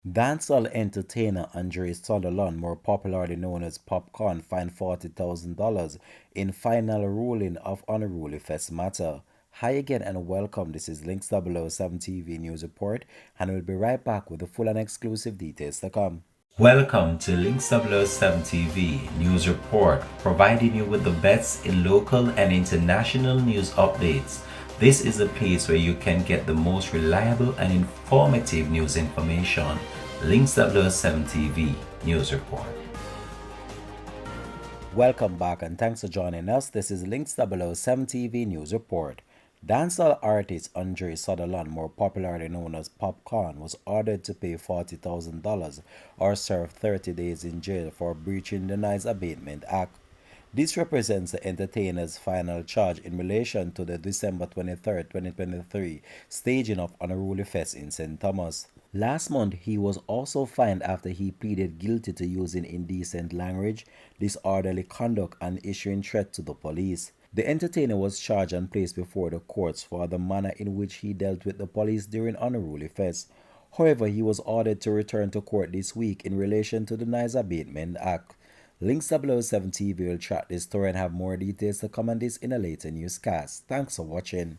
Dancehall entertainer Andre Sutherland, more popularly known as Popcaan, fined $40,000 in final ruling of Unruly Fest matter. Hi again and welcome. This is Links 007 TV News Report, and we'll be right back with the full and exclusive details to come. Welcome to Links 007 TV News Report, providing you with the best in local and international news updates. This is a place where you can get the most reliable and informative news information. Links 007 TV News Report. Welcome back and thanks for joining us. This is Links 007 TV News Report. Dancehall artist Andre Sutherland, more popularly known as Popcaan, was ordered to pay $40,000 or serve 30 days in jail for breaching the Noise Abatement Act. This represents the entertainer's final charge in relation to the December 23, 2023 staging of Unruly Fest in St. Thomas. Last month, he was also fined after he pleaded guilty to using indecent language, disorderly conduct, and issuing threats to the police. The entertainer was charged and placed before the courts for the manner in which he dealt with the police during Unruly Fest. However, he was ordered to return to court this week in relation to the Noise Abatement Act. Links 007 TV will track this story and have more details to come on this in a later newscast. Thanks for watching.